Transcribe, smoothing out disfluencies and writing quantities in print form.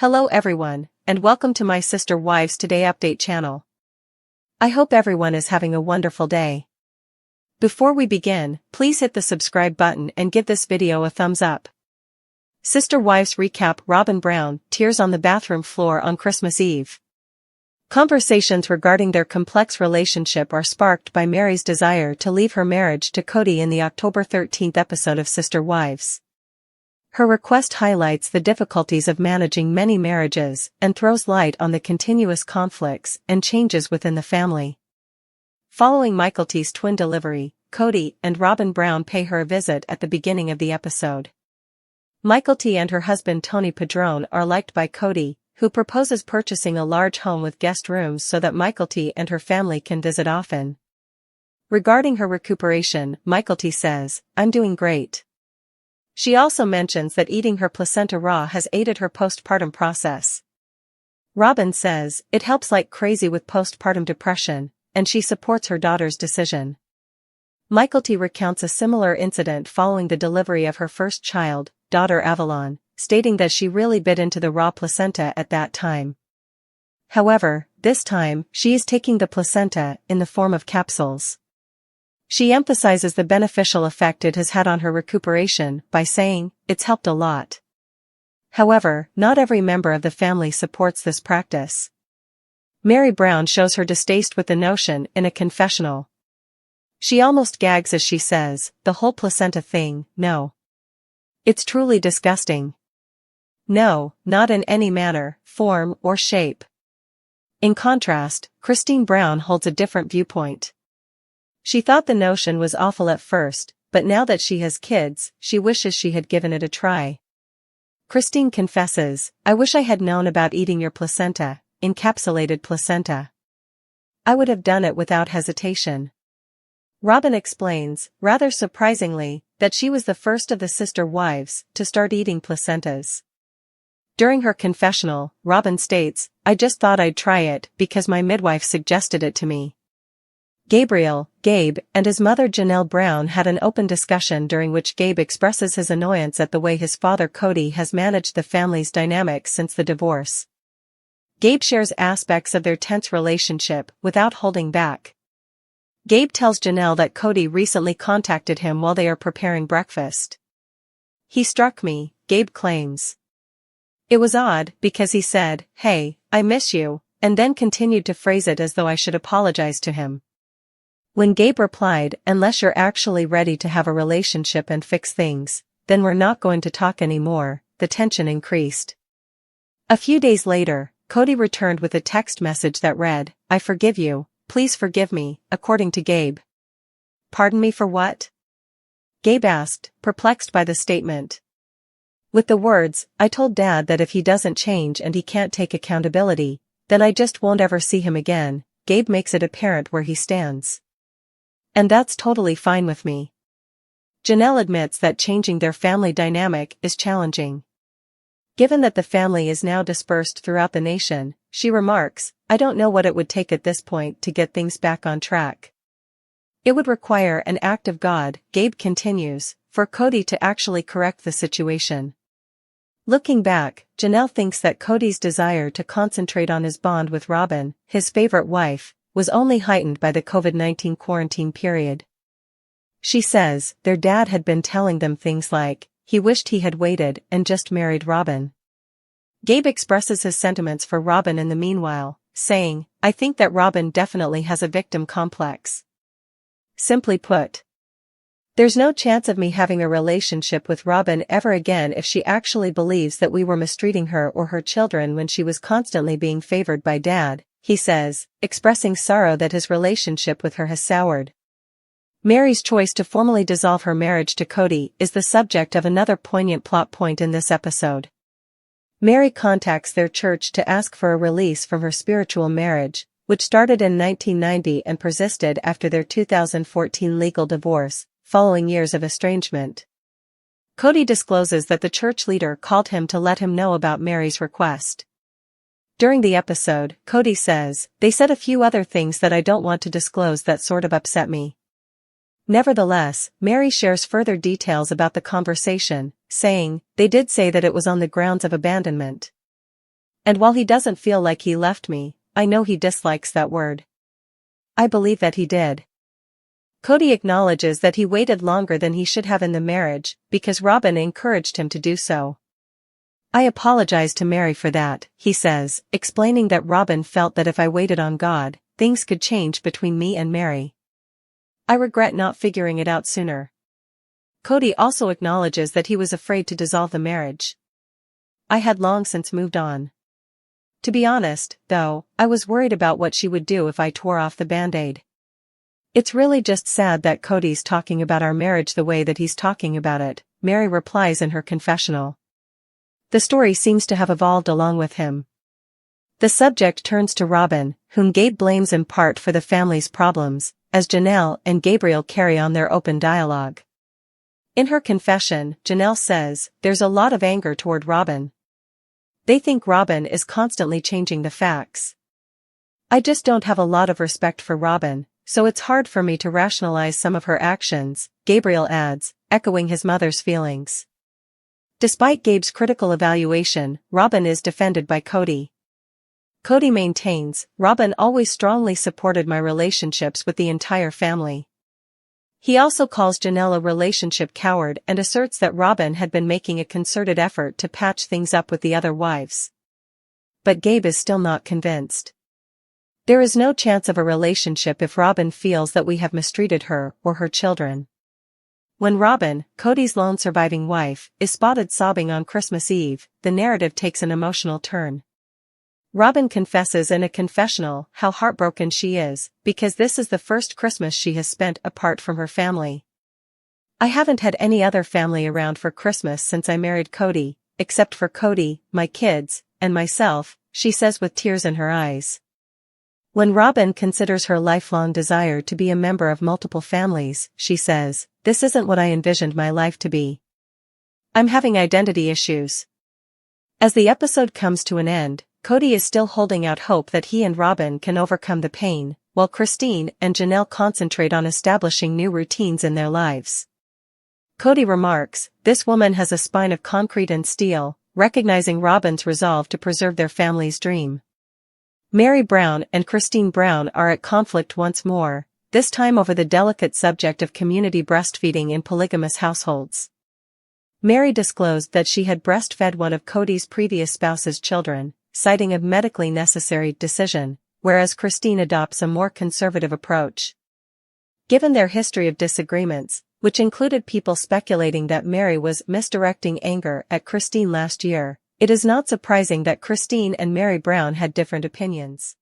Hello everyone, and welcome to my Sister Wives Today Update channel. I hope everyone is having a wonderful day. Before we begin, please hit the subscribe button and give this video a thumbs up. Sister Wives recap: Robyn Brown, tears on the bathroom floor on Christmas Eve. Conversations regarding their complex relationship are sparked by Mary's desire to leave her marriage to Kody in the October 13th episode of Sister Wives. Her request highlights the difficulties of managing many marriages and throws light on the continuous conflicts and changes within the family. Following Mykelti's twin delivery, Kody and Robyn Brown pay her a visit at the beginning of the episode. Mykelti and her husband Tony Padron are liked by Kody, who proposes purchasing a large home with guest rooms so that Mykelti and her family can visit often. Regarding her recuperation, Mykelti says, "I'm doing great." She also mentions that eating her placenta raw has aided her postpartum process. Robyn says, "It helps like crazy with postpartum depression," and she supports her daughter's decision. Mykelti recounts a similar incident following the delivery of her first child, daughter Avalon, stating that she really bit into the raw placenta at that time. However, this time, she is taking the placenta in the form of capsules. She emphasizes the beneficial effect it has had on her recuperation by saying, "It's helped a lot." However, not every member of the family supports this practice. Mary Brown shows her distaste with the notion in a confessional. She almost gags as she says, "The whole placenta thing, no. It's truly disgusting. No, not in any manner, form, or shape." In contrast, Christine Brown holds a different viewpoint. She thought the notion was awful at first, but now that she has kids, she wishes she had given it a try. Christine confesses, "I wish I had known about eating your placenta, encapsulated placenta. I would have done it without hesitation." Robyn explains, rather surprisingly, that she was the first of the sister wives to start eating placentas. During her confessional, Robyn states, "I just thought I'd try it because my midwife suggested it to me." Gabe, and his mother Janelle Brown had an open discussion during which Gabe expresses his annoyance at the way his father Kody has managed the family's dynamics since the divorce. Gabe shares aspects of their tense relationship without holding back. Gabe tells Janelle that Kody recently contacted him while they are preparing breakfast. "He struck me," Gabe claims. "It was odd because he said, 'Hey, I miss you,' and then continued to phrase it as though I should apologize to him." When Gabe replied, "Unless you're actually ready to have a relationship and fix things, then we're not going to talk anymore," the tension increased. A few days later, Kody returned with a text message that read, "I forgive you, please forgive me," according to Gabe. "Pardon me for what?" Gabe asked, perplexed by the statement. With the words, "I told Dad that if he doesn't change and he can't take accountability, then I just won't ever see him again," Gabe makes it apparent where he stands. "And that's totally fine with me." Janelle admits that changing their family dynamic is challenging. Given that the family is now dispersed throughout the nation, she remarks, "I don't know what it would take at this point to get things back on track. It would require an act of God," Gabe continues, "for Kody to actually correct the situation." Looking back, Janelle thinks that Kody's desire to concentrate on his bond with Robyn, his favorite wife, was only heightened by the COVID-19 quarantine period. She says, their dad had been telling them things like, he wished he had waited and just married Robyn. Gabe expresses his sentiments for Robyn in the meanwhile, saying, "I think that Robyn definitely has a victim complex. Simply put, there's no chance of me having a relationship with Robyn ever again if she actually believes that we were mistreating her or her children when she was constantly being favored by Dad," he says, expressing sorrow that his relationship with her has soured. Mary's choice to formally dissolve her marriage to Kody is the subject of another poignant plot point in this episode. Mary contacts their church to ask for a release from her spiritual marriage, which started in 1990 and persisted after their 2014 legal divorce, following years of estrangement. Kody discloses that the church leader called him to let him know about Mary's request. During the episode, Kody says, "They said a few other things that I don't want to disclose that sort of upset me." Nevertheless, Mary shares further details about the conversation, saying, "They did say that it was on the grounds of abandonment." And while he doesn't feel like he left me, I know he dislikes that word. I believe that he did. Kody acknowledges that he waited longer than he should have in the marriage, because Robyn encouraged him to do so. I apologize to Mary for that, he says, explaining that Robyn felt that if I waited on God, things could change between me and Mary. I regret not figuring it out sooner. Kody also acknowledges that he was afraid to dissolve the marriage. I had long since moved on. To be honest, though, I was worried about what she would do if I tore off the band-aid. It's really just sad that Kody's talking about our marriage the way that he's talking about it, Mary replies in her confessional. The story seems to have evolved along with him. The subject turns to Robyn, whom Gabe blames in part for the family's problems, as Janelle and Gabriel carry on their open dialogue. In her confession, Janelle says, there's a lot of anger toward Robyn. They think Robyn is constantly changing the facts. I just don't have a lot of respect for Robyn, so it's hard for me to rationalize some of her actions, Gabriel adds, echoing his mother's feelings. Despite Gabe's critical evaluation, Robyn is defended by Kody. Kody maintains, Robyn always strongly supported my relationships with the entire family. He also calls Janelle a relationship coward and asserts that Robyn had been making a concerted effort to patch things up with the other wives. But Gabe is still not convinced. There is no chance of a relationship if Robyn feels that we have mistreated her or her children. When Robyn, Kody's lone surviving wife, is spotted sobbing on Christmas Eve, the narrative takes an emotional turn. Robyn confesses in a confessional how heartbroken she is, because this is the first Christmas she has spent apart from her family. I haven't had any other family around for Christmas since I married Kody, except for Kody, my kids, and myself, she says with tears in her eyes. When Robyn considers her lifelong desire to be a member of multiple families, she says, this isn't what I envisioned my life to be. I'm having identity issues. As the episode comes to an end, Kody is still holding out hope that he and Robyn can overcome the pain, while Christine and Janelle concentrate on establishing new routines in their lives. Kody remarks, this woman has a spine of concrete and steel, recognizing Robyn's resolve to preserve their family's dream. Mary Brown and Christine Brown are at conflict once more, this time over the delicate subject of community breastfeeding in polygamous households. Mary disclosed that she had breastfed one of Kody's previous spouse's children, citing a medically necessary decision, whereas Christine adopts a more conservative approach. Given their history of disagreements, which included people speculating that Mary was misdirecting anger at Christine last year, it is not surprising that Christine and Mary Brown had different opinions.